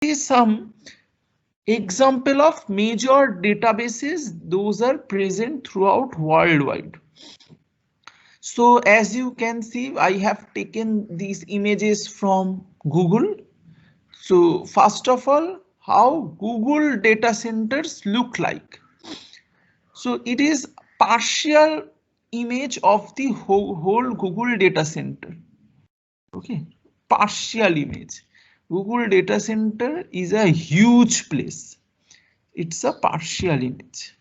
is some example of major databases. Those are present throughout worldwide. So as you can see, I have taken these images from Google. So first of all, how Google data centers look like. So it is partial image of the whole Google data center. Okay, partial image. Google data center is a huge place. It's a partial image.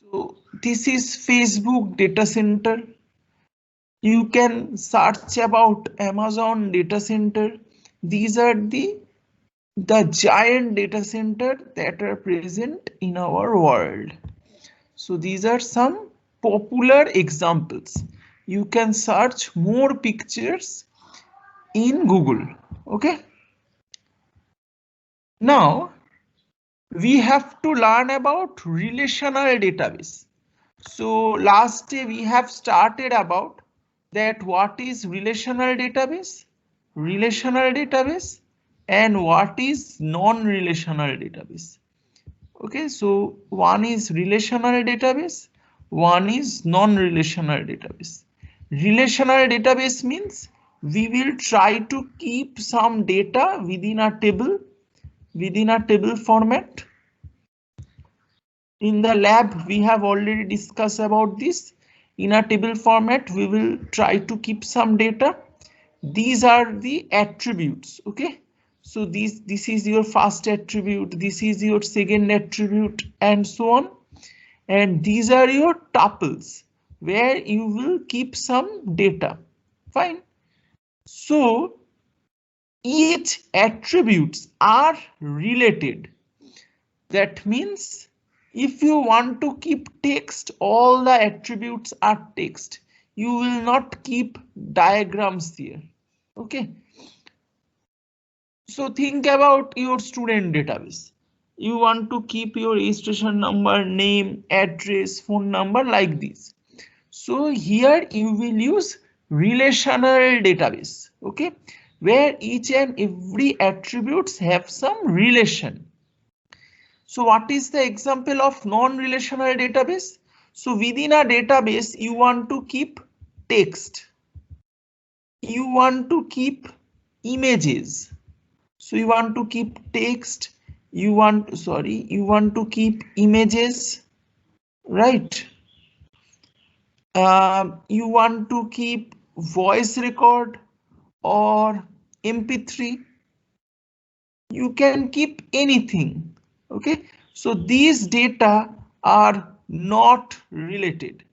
So this is Facebook data center. You can search about Amazon data center. These are the giant data center that are present in our world. So these are some popular examples. You can search more pictures in Google. Okay. Now we have to learn about relational database. So last day we have started about that what is relational database, and what is non-relational database. Okay, so one is relational database, one is non-relational database. Relational database means we will try to keep some data within a table format. In the lab, we have already discussed about this. In a table format, we will try to keep some data. These are the attributes. Okay, so this is your first attribute, this is your second attribute, and so on. And these are your tuples where you will keep some data. Fine. So each attributes are related. That means if you want to keep text, all the attributes are text. You will not keep diagrams here. Okay. So think about your student database. You want to keep your registration number, name, address, phone number like this. So here you will use relational database. Okay, where each and every attributes have some relation. So what is the example of non-relational database? So within a database, you want to keep text. You want to keep images. So you want to keep text. You want to keep images, right? You want to keep voice record or MP3. You can keep anything. Okay, so these data are not related.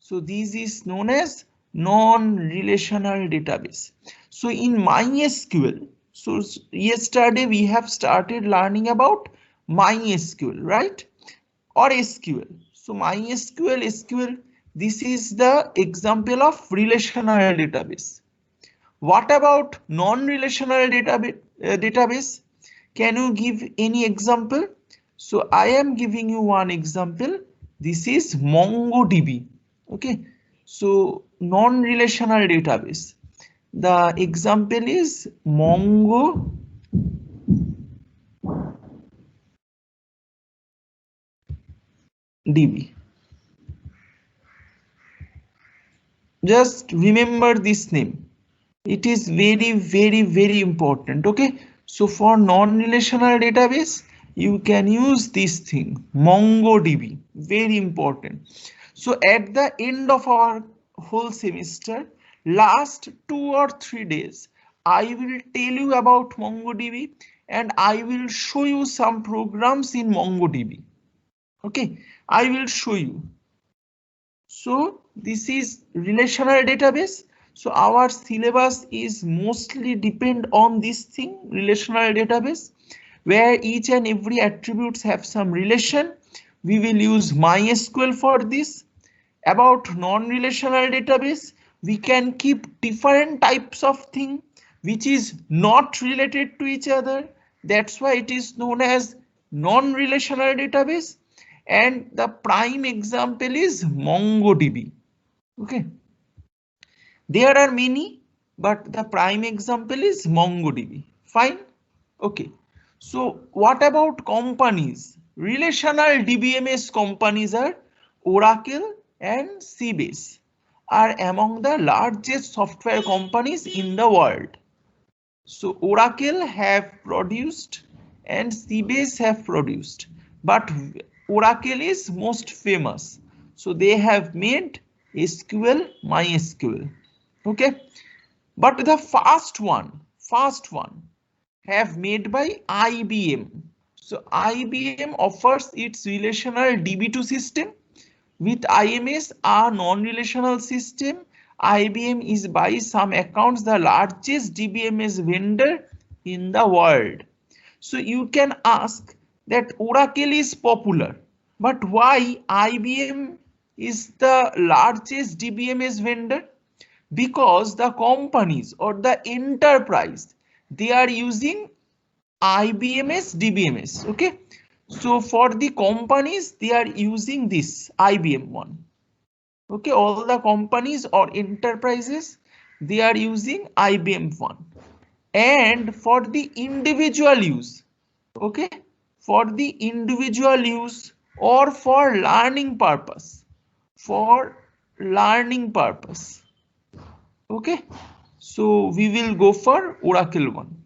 So this is known as non-relational database. So in MySQL, so yesterday we have started learning about MySQL, right? Or SQL. So MySQL, SQL, this is the example of relational database. What about non-relational database? Can you give any example? So I am giving you one example. This is MongoDB. Okay, so non-relational database. The example is MongoDB. Just remember this name. It is very important. Okay, so for non-relational database you can use this thing, MongoDB, very important. So at the end of our whole semester, last 2 or 3 days, I will tell you about MongoDB and I will show you some programs in MongoDB. Okay, I will show you. So this is relational database. So our syllabus is mostly depend on this thing, relational database, where each and every attributes have some relation. We will use MySQL for this. About non-relational database, we can keep different types of thing which is not related to each other. That's why it is known as non-relational database. And the prime example is MongoDB. Okay, there are many, but the prime example is MongoDB. Fine. Okay, so what about companies? Relational DBMS companies are Oracle and Sybase are among the largest software companies in the world. So Oracle have produced and Sybase have produced, but Oracle is most famous. So they have made SQL, MySQL. Okay, but the first one have made by IBM. So IBM offers its relational DB2 system with IMS, a non-relational system. IBM is by some accounts the largest DBMS vendor in the world. So you can ask that Oracle is popular, but why IBM is the largest DBMS vendor? Because the companies or the enterprise, they are using IBMS DBMS. Okay, so for the companies they are using this IBM one. Okay, all the companies or enterprises they are using IBM one. And for the individual use, okay, for the individual use or for learning purpose, for learning purpose, okay, so we will go for Oracle one.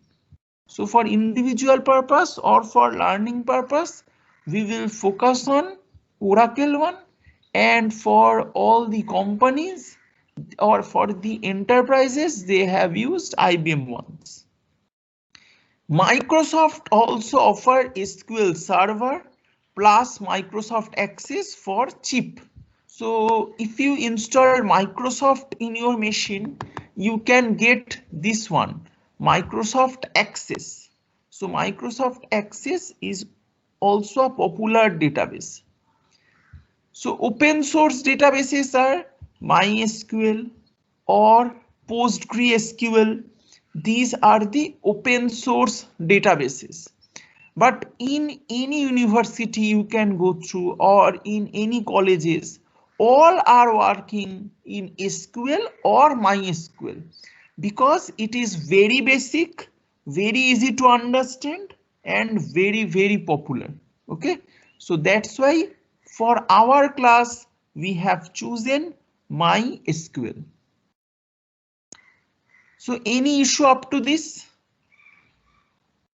So for individual purpose or for learning purpose, we will focus on Oracle one, and for all the companies or for the enterprises, they have used IBM ones. Microsoft also offer SQL Server plus Microsoft Access for cheap. So if you install Microsoft in your machine, you can get this one, Microsoft Access. So Microsoft Access is also a popular database. So open source databases are MySQL or PostgreSQL. These are the open source databases. But in any university you can go through or in any colleges, all are working in SQL or MySQL because it is very basic, very easy to understand and very popular. Okay, so that's why for our class we have chosen MySQL. So any issue up to this?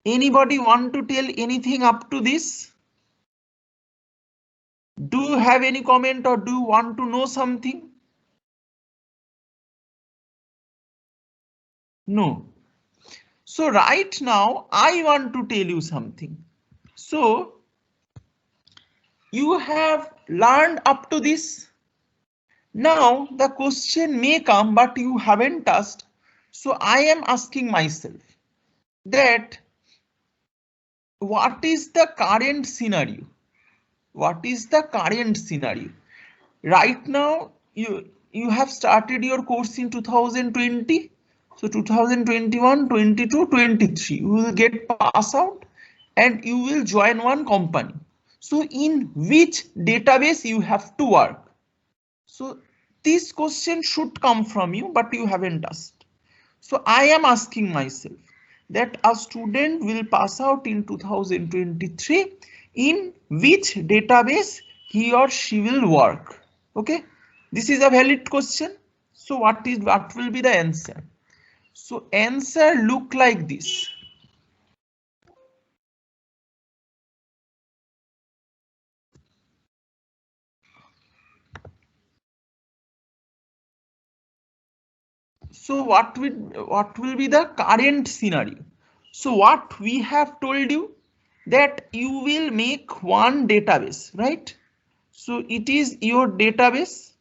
Anybody want to tell anything up to this? Do you have any comment or do you want to know something? No. So right now I want to tell you something. So you have learned up to this. Now the question may come, but you haven't asked. So I am asking myself that what is the current scenario? What is the current scenario? Right now you have started your course in 2020. So 2021, 22, 23, you will get pass out and you will join one company. So in which database you have to work? So this question should come from you, but you haven't asked. So I am asking myself that a student will pass out in 2023, in which database he or she will work. Okay, this is a valid question. So what will be the answer? So answer look like this. So what will be the current scenario? So what we have told you that you will make one database, right? So it is your database.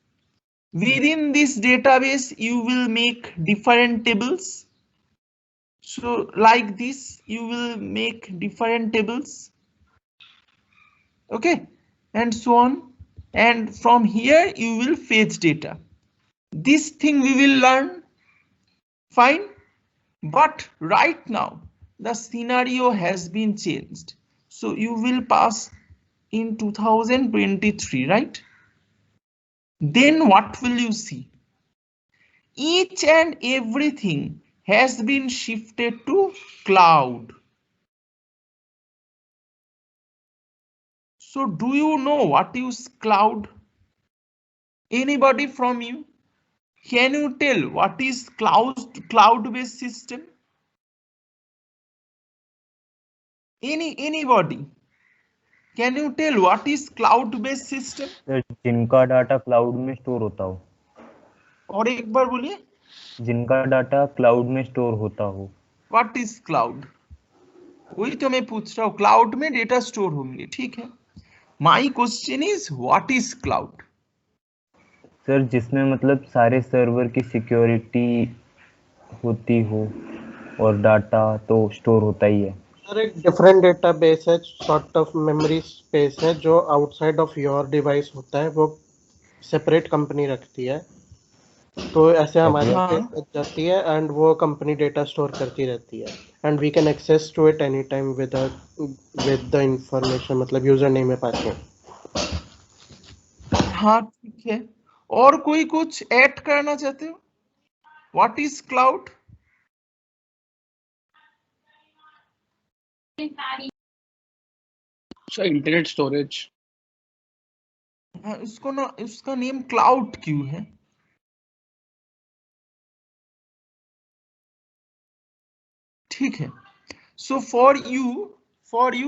Within this database, you will make different tables. So like this, you will make different tables. Okay, and so on. And from here, you will fetch data. This thing we will learn. Fine. But right now, the scenario has been changed. So you will pass in 2023, right? Then what will you see? Each and everything has been shifted to cloud. So do you know what is cloud? Anybody from you? Can you tell what is cloud-based system? Anybody? Can you tell what is cloud-based system? Sir जिनका data cloud में store होता हो. और एक बार बोलिए. जिनका data cloud में store होता हो. What is cloud? वही तो मैं पूछ रहा हूँ. क्लाउड में डेटा स्टोर होंगे, ठीक है. My question is what is cloud? Sir जिसमें मतलब सारे सर्वर की सिक्योरिटी होती हो और डाटा तो स्टोर होता ही है. सर एक डिफरेंट डेटाबेस है, सॉर्ट ऑफ मेमोरी स्पेस है जो आउटसाइड ऑफ योर डिवाइस होता है, वो सेपरेट कंपनी रखती है. तो ऐसे हमारी बच जाती है एंड वो कंपनी डेटा स्टोर करती रहती है and we can access to it any time with the information, मतलब यूजर नेम है पासवर्ड. हाँ ठीक है. और कोई कुछ ऐड करना चाहते हो? What is cloud? So internet storage. उसको ना, उसका नेम क्लाउड क्यों है? ठीक है. So for you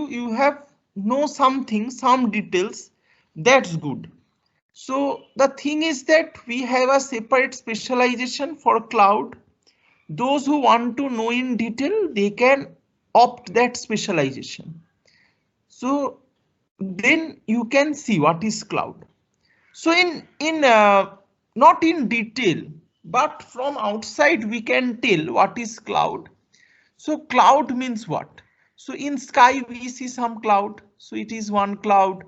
you have know something, some details. That's good. So the thing is that we have a separate specialization for cloud. Those who want to know in detail, they can opt that specialization. So then you can see what is cloud. So in not in detail, but from outside we can tell what is cloud. So cloud means what? So in sky we see some cloud. So it is one cloud.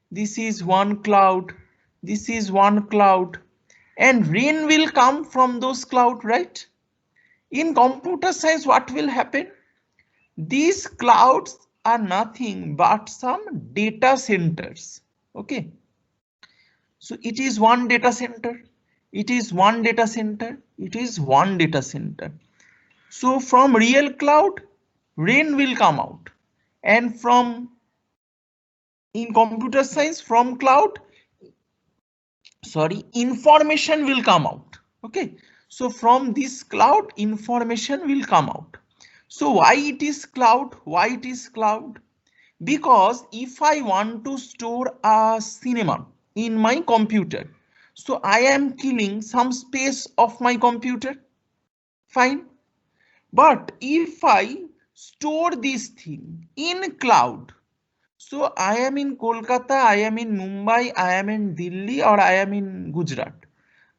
This is one cloud. This is one cloud. And rain will come from those clouds, right? In computer science, what will happen? These clouds are nothing but some data centers. Okay. So it is one data center. It is one data center. It is one data center. So from real cloud, rain will come out. And from in computer science, from cloud, sorry, information will come out. Okay. So from this cloud, information will come out. So why it is cloud? Why it is cloud? Because if I want to store a cinema in my computer, so I am killing some space of my computer. Fine. But if I store this thing in cloud, so I am in Kolkata, I am in Mumbai, I am in Delhi, or I am in Gujarat.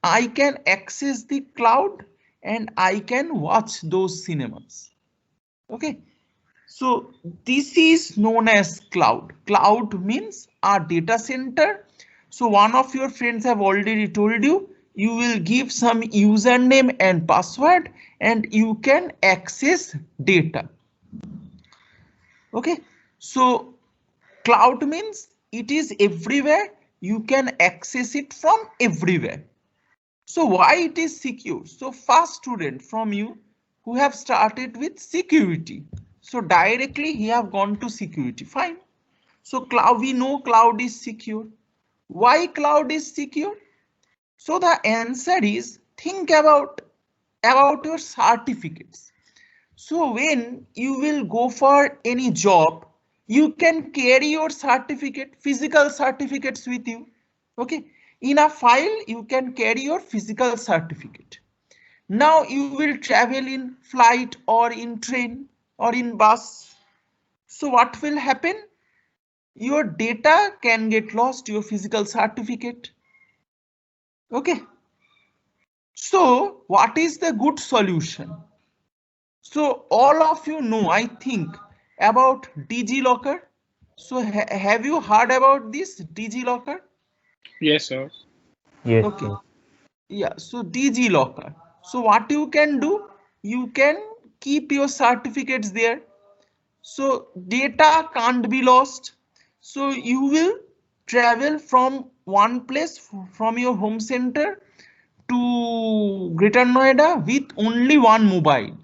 I can access the cloud and I can watch those cinemas. Okay. So this is known as cloud. Cloud means a data center. So one of your friends have already told you, you will give some username and password and you can access data. Okay. So cloud means it is everywhere. You can access it from everywhere. So why it is secure? So first student from you who have started with security. So directly he have gone to security. Fine. So cloud, we know cloud is secure. Why cloud is secure? So the answer is, think about your certificates. So when you will go for any job, you can carry your certificate, physical certificates with you. Okay. In a file, you can carry your physical certificate. Now you will travel in flight or in train or in bus. So what will happen? Your data can get lost, your physical certificate. Okay. So what is the good solution? So all of you know, I think, about DigiLocker. So have you heard about this DigiLocker? Yes, sir. Yes. Okay. Yeah, so DigiLocker. So what you can do, you can keep your certificates there. So data can't be lost. So you will travel from one place, from your home center to Greater Noida with only one mobile.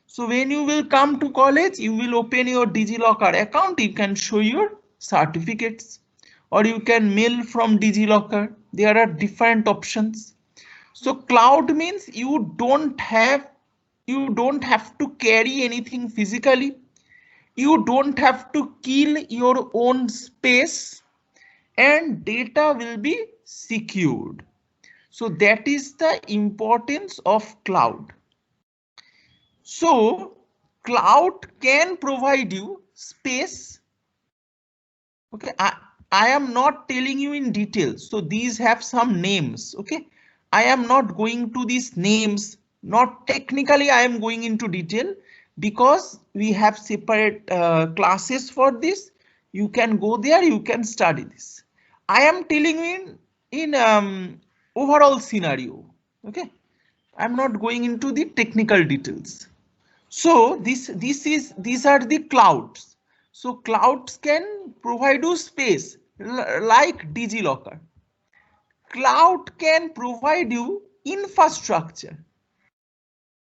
So when you will come to college, you will open your DigiLocker account. You can show your certificates, or you can mail from DigiLocker. There are different options. So cloud means you don't have to carry anything physically. You don't have to kill your own space, and data will be secured. So that is the importance of cloud. So cloud can provide you space. Okay, I am not telling you in detail. So these have some names. Okay, I am not going to these names. Not technically I am going into detail because we have separate classes for this. You can go there, you can study this. I am telling you in overall scenario. Okay, I'm not going into the technical details. So these are the clouds. So clouds can provide you space like DigiLocker. Cloud can provide you infrastructure.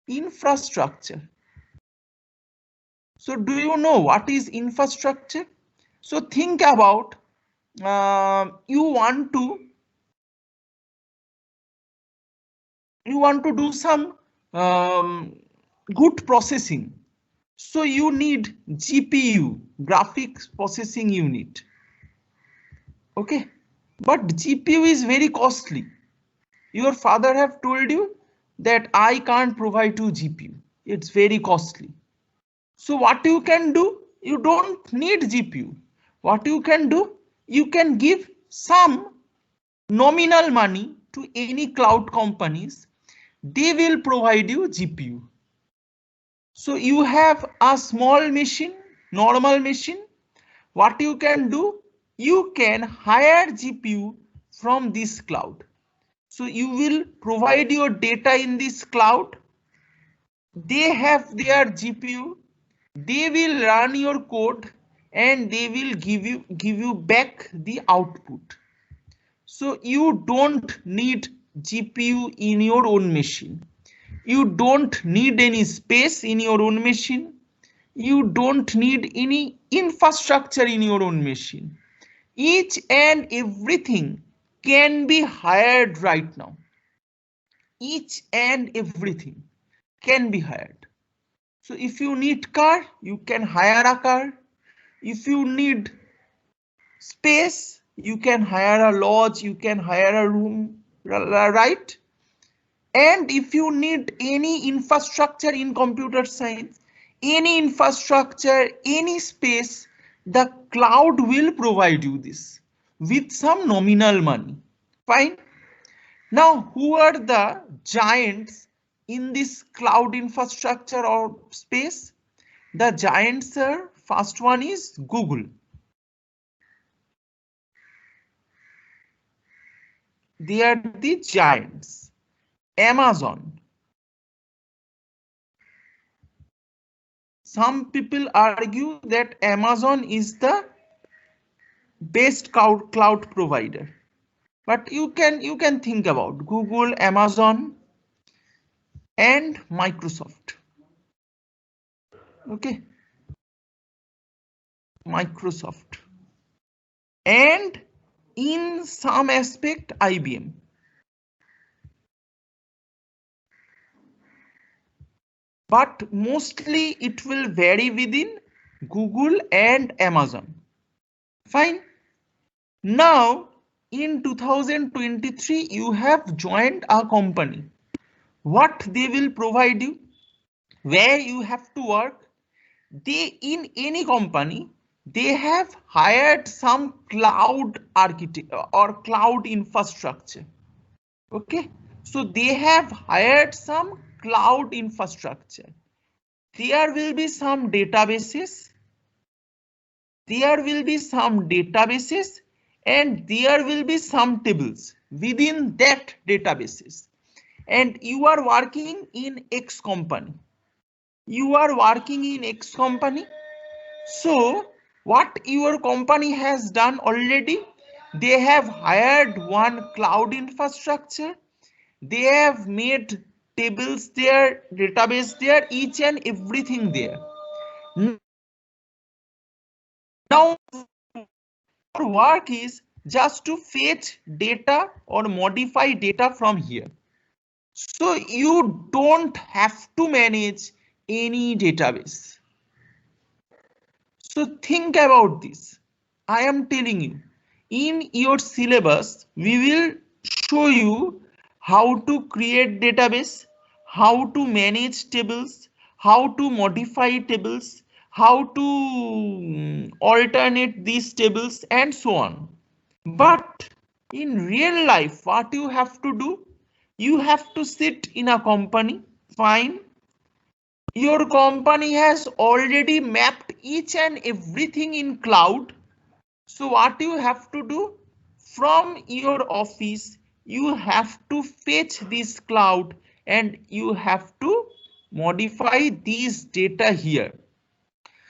Infrastructure. So do you know what is infrastructure? So think about you want to do some good processing. So you need GPU, graphics processing unit. Okay, but GPU is very costly. Your father have told you that I can't provide you GPU. It's very costly. So what you can do? You don't need GPU. What you can do? You can give some nominal money to any cloud companies. They will provide you GPU. So you have a small machine, normal machine. What you can do? You can hire GPU from this cloud. So you will provide your data in this cloud. They have their GPU. They will run your code and they will give you back the output. So you don't need GPU in your own machine. You don't need any space in your own machine. You don't need any infrastructure in your own machine. Each and everything can be hired right now. Each and everything can be hired. So if you need car, you can hire a car. If you need space, you can hire a lodge, you can hire a room, right? And if you need any infrastructure in computer science, any infrastructure, any space, the cloud will provide you this with some nominal money. Fine. Now, who are the giants in this cloud infrastructure or space? The giants are, first one is Google. They are the giants. Amazon. Some people argue that Amazon is the best cloud provider. But you can think about Google, Amazon, and Microsoft. Okay. Microsoft. And in some aspect, IBM. But mostly it will vary within Google and Amazon. Fine. Now, in 2023, you have joined a company. What they will provide you, where you have to work, they in any company, they have hired some cloud architect or cloud infrastructure. Okay, so they have hired some cloud infrastructure. There will be some databases. There will be some databases and there will be some tables within that databases. And you are working in X company. You are working in X company. So what your company has done already, they have hired one cloud infrastructure. They have made tables there, database there, each and everything there. Now work is just to fetch data or modify data from here. So you don't have to manage any database. So think about this. I am telling you, in your syllabus, we will show you how to create database, how to manage tables, how to modify tables, how to alternate these tables and so on. But in real life, what you have to do, you have to sit in a company, fine. Your company has already mapped each and everything in cloud. So what you have to do, from your office, you have to fetch this cloud and you have to modify these data here.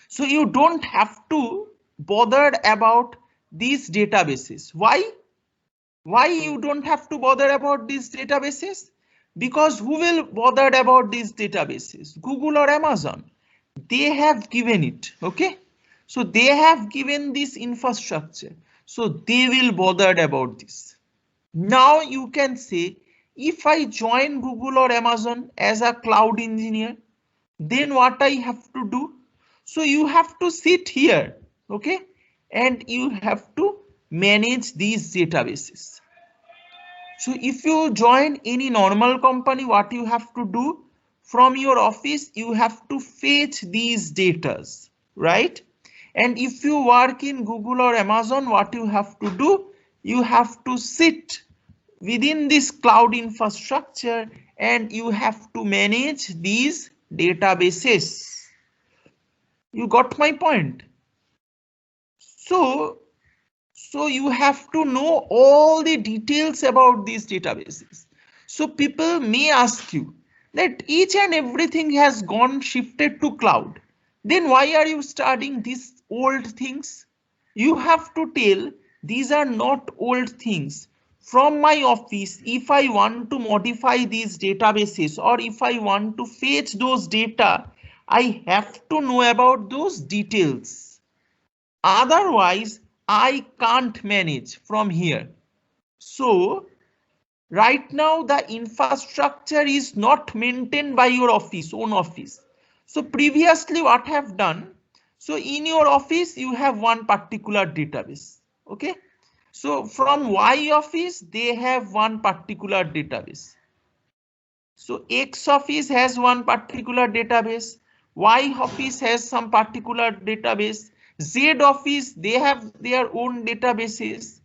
So you don't have to bother about these databases. Why? Why you don't have to bother about these databases? Because who will bother about these databases? Google or Amazon. They have given it, okay? So they have given this infrastructure. So they will bother about this. Now you can say, if I join Google or Amazon as a cloud engineer, then what I have to do? So you have to sit here, okay? And you have to manage these databases. So if you join any normal company, what you have to do, from your office, you have to fetch these datas, right? And if you work in Google or Amazon, what you have to do, you have to sit within this cloud infrastructure and you have to manage these databases. You got my point? So you have to know all the details about these databases. So people may ask you that each and everything has gone shifted to cloud. Then why are you studying these old things? You have to tell these are not old things. From my office, if I want to modify these databases or if I want to fetch those data, I have to know about those details. Otherwise, I can't manage from here. So right now the infrastructure is not maintained by your own office. So previously what I have done, so in your office you have one particular database, okay? So from Y office they have one particular database. So X office has one particular database, Y office has some particular database, Z office they have their own databases.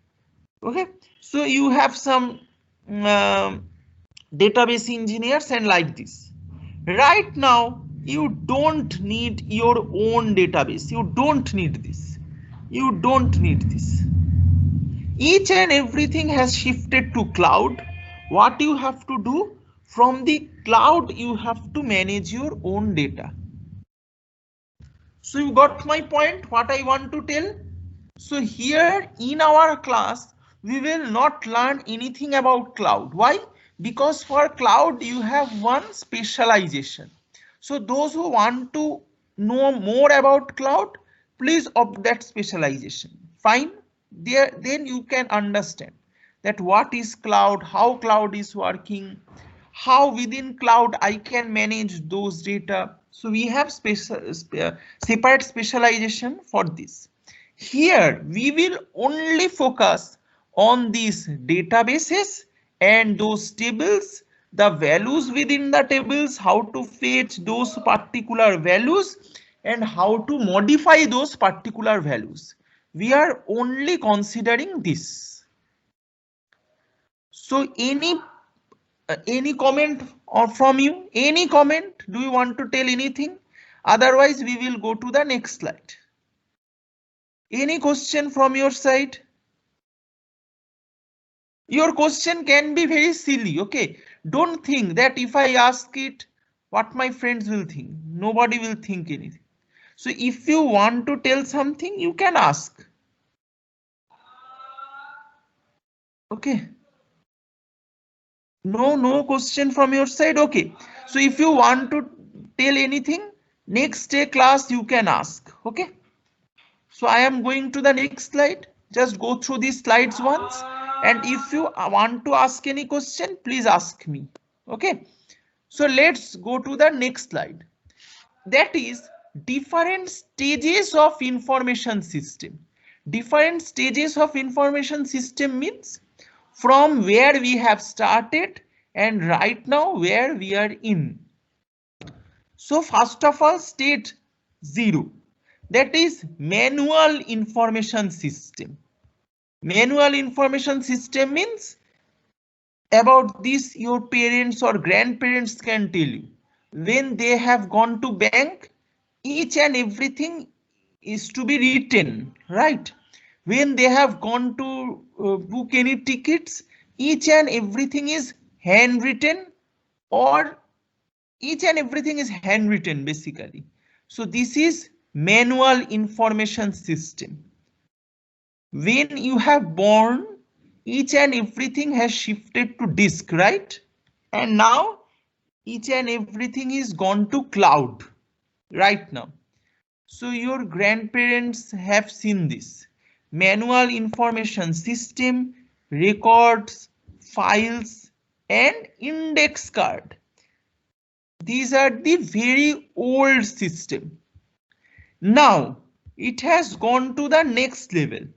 Okay, so you have some database engineers and like this. Right now you don't need your own database. You don't need this. You don't need this. Each and everything has shifted to cloud. What you have to do, from the cloud you have to manage your own data. So you got my point, what I want to tell? So here in our class, we will not learn anything about cloud. Why? Because for cloud, you have one specialization. So those who want to know more about cloud, please opt that specialization. Fine. There, then you can understand that what is cloud, how cloud is working, how within cloud I can manage those data. So we have separate specialization for this. Here we will only focus on these databases and those tables, the values within the tables, how to fetch those particular values and how to modify those particular values. We are only considering this. So any comment or from you? Any comment? Do you want to tell anything? Otherwise, we will go to the next slide. Any question from your side? Your question can be very silly, okay? Don't think that if I ask it, what my friends will think. Nobody will think anything. So if you want to tell something, you can ask. Okay. No question from your side. Okay. So if you want to tell anything, next day class you can ask. Okay. So I am going to the next slide. Just go through these slides once, and if you want to ask any question, please ask me. Okay, so let's go to the next slide. That is different stages of information system. Different stages of information system means from where we have started and right now where we are in. So first of all, stage 0, that is manual information system. Manual information system means about this your parents or grandparents can tell you. When they have gone to bank, each and everything is to be written, right? When they have gone to book any tickets, each and everything is handwritten, or each and everything is handwritten basically. So this is manual information system. When you have born, each and everything has shifted to disk, right? And now each and everything is gone to cloud right now. So your grandparents have seen this. Manual information system, records, files, and index card. These are the very old system. Now it has gone to the next level.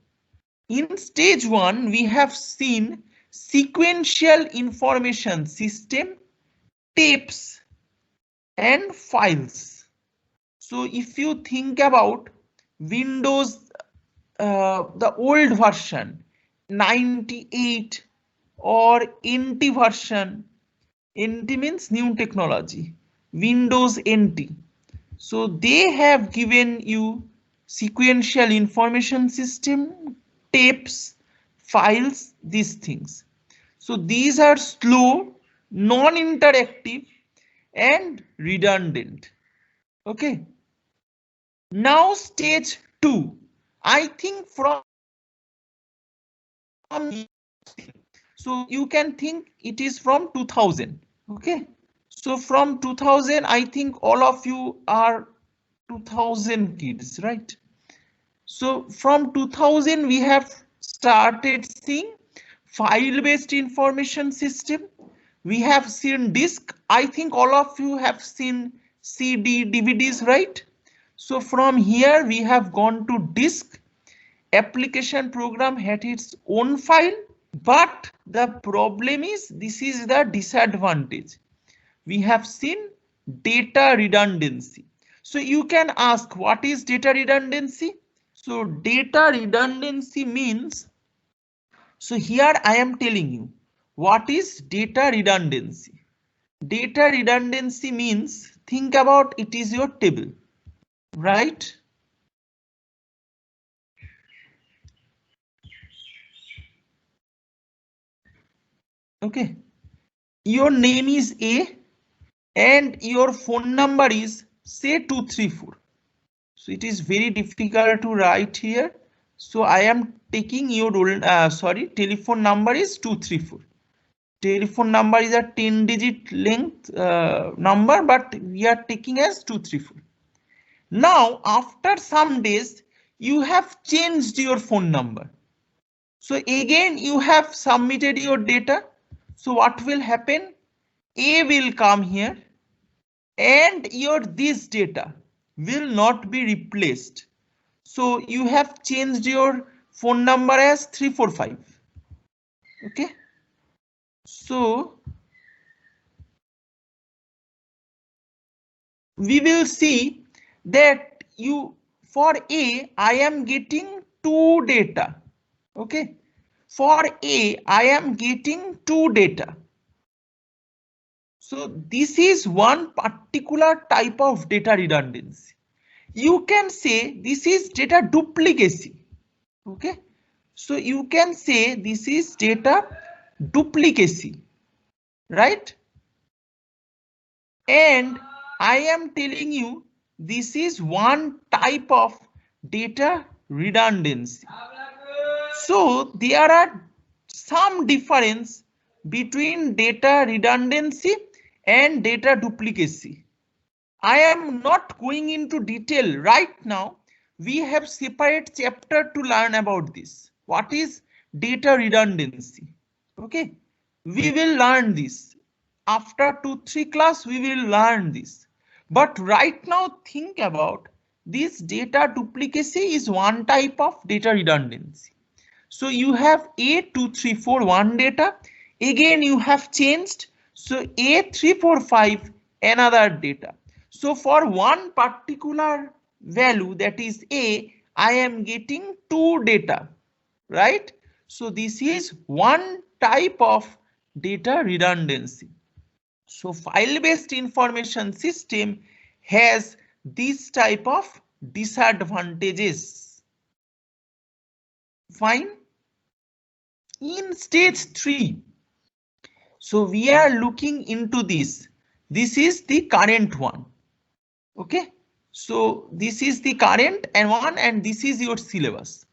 In stage 1, we have seen sequential information system, tapes, and files. So if you think about Windows, the old version, 98 or NT version, NT means new technology, Windows NT. So they have given you sequential information system, tapes, files, these things. So these are slow, non-interactive, and redundant. Okay. Now stage 2. I think from, so you can think it is from 2000. Okay. So from 2000, I think all of you are 2000 kids, right? So from 2000, we have started seeing file-based information system. We have seen disk. I think all of you have seen CD, DVDs, right? So from here, we have gone to disk. Application program had its own file, but the problem is, this is the disadvantage. We have seen data redundancy. So you can ask, what is data redundancy? So data redundancy means, so here I am telling you, what is data redundancy? Data redundancy means, think about it is your table, right? Okay, your name is A and your phone number is say 234. So it is very difficult to write here. So I am taking your telephone number is 234. Telephone number is a 10-digit length number, but we are taking as 234. Now after some days, you have changed your phone number. So again you have submitted your data. So what will happen? A will come here and your this data will not be replaced. So you have changed your phone number as 345. Okay. So we will see that you, for A, I am getting 2 data. Okay. For A, I am getting 2 data. So this is one particular type of data redundancy. You can say this is data duplicacy. Okay. So you can say this is data duplicacy, right? And I am telling you this is one type of data redundancy. So there are some difference between data redundancy and data duplicacy. I am not going into detail right now. We have separate chapter to learn about this. What is data redundancy? Okay, we will learn this. After 2-3 class, we will learn this. But right now, think about this data duplicacy is one type of data redundancy. So you have A2341 data. Again, you have changed. So A345 another data. So for one particular value, that is A, I am getting two data, right? So this is one type of data redundancy. So file-based information system has this type of disadvantages. Fine. In stage 3, so we are looking into this. This is the current one. Okay, so this is the current and one, and this is your syllabus.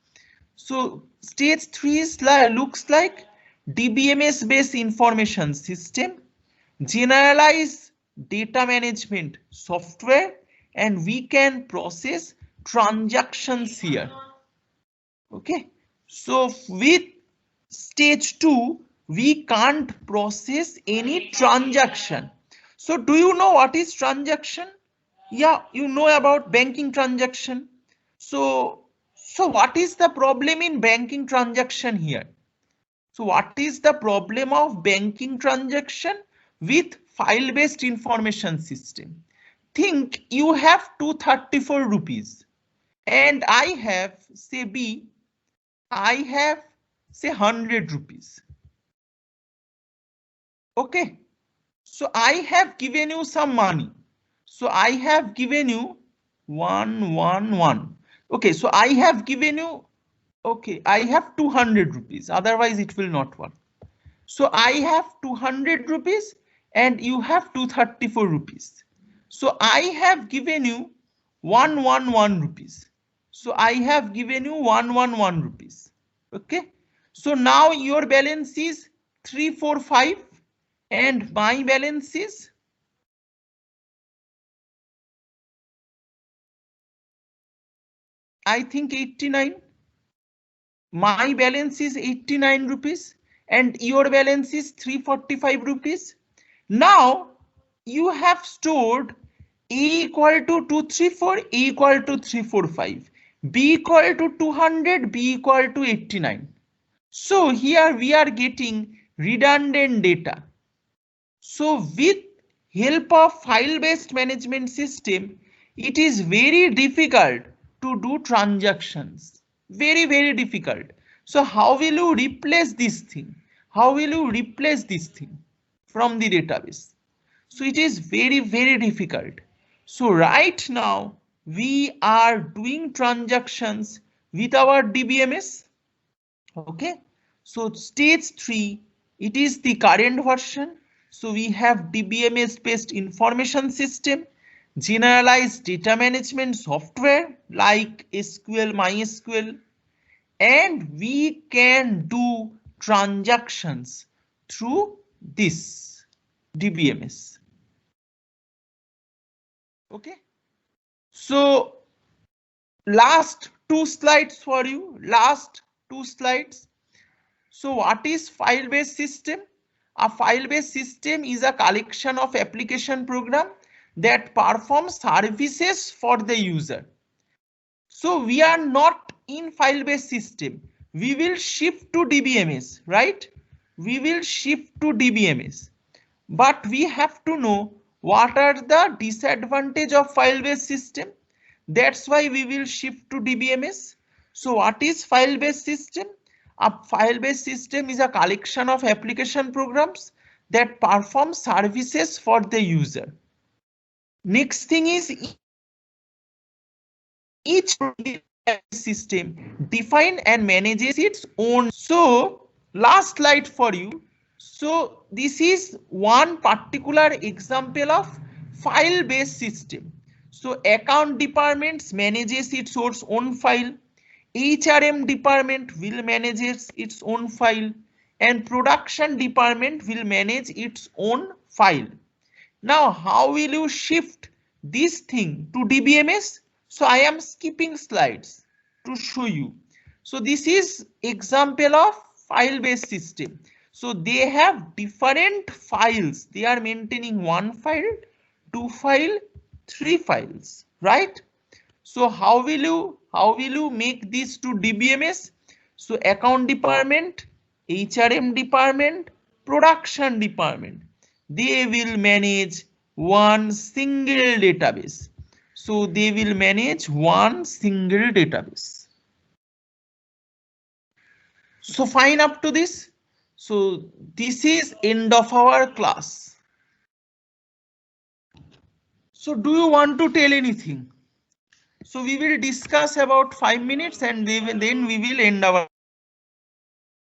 So stage 3 is looks like DBMS based information system, generalized data management software, and we can process transactions here. Okay, so with stage 2, we can't process any transaction. So do you know what is transaction? Yeah, you know about banking transaction. So what is the problem in banking transaction here? So what is the problem of banking transaction with file-based information system? Think you have 234 rupees and I have, say B, I have say 100 rupees. Okay, so I have given you some money. So I have given you 111. Okay, so I have given you, okay, I have 200 rupees, otherwise it will not work. So I have 200 rupees and you have 234 rupees. So I have given you 111 rupees. So I have given you 111 rupees. Okay, so now your balance is 345 and my balance is I think 89. My balance is 89 rupees and your balance is 345 rupees. Now you have stored A equal to 234, A equal to 345, B equal to 200, B equal to 89. So here we are getting redundant data. So with help of file-based management system, it is very difficult to do transactions. Very, very difficult. So how will you replace this thing? How will you replace this thing from the database? So it is very, very difficult. So right now we are doing transactions with our DBMS. Okay, so stage 3, it is the current version. So we have DBMS based information system, generalized data management software like SQL, MySQL, and we can do transactions through this DBMS. Okay, so last 2 slides for you, last 2 slides. So what is file-based system? A file-based system is a collection of application program that performs services for the user. So we are not in file-based system. We will shift to DBMS, right? We will shift to DBMS. But we have to know what are the disadvantages of file-based system. That's why we will shift to DBMS. So what is file-based system? A file-based system is a collection of application programs that perform services for the user. Next thing is each system define and manages its own. So last slide for you. So this is one particular example of file-based system. So account departments manages its own file. HRM department will manage its own file, and production department will manage its own file. Now, how will you shift this thing to DBMS? So I am skipping slides to show you. So this is example of file-based system. So they have different files. They are maintaining 1 file, 2 file, 3 files, right? So how will you make these to DBMS? So account department, HRM department, production department, they will manage one single database. So they will manage one single database. So fine up to this. So this is end of our class. So do you want to tell anything? So we will discuss about 5 minutes and then we will end our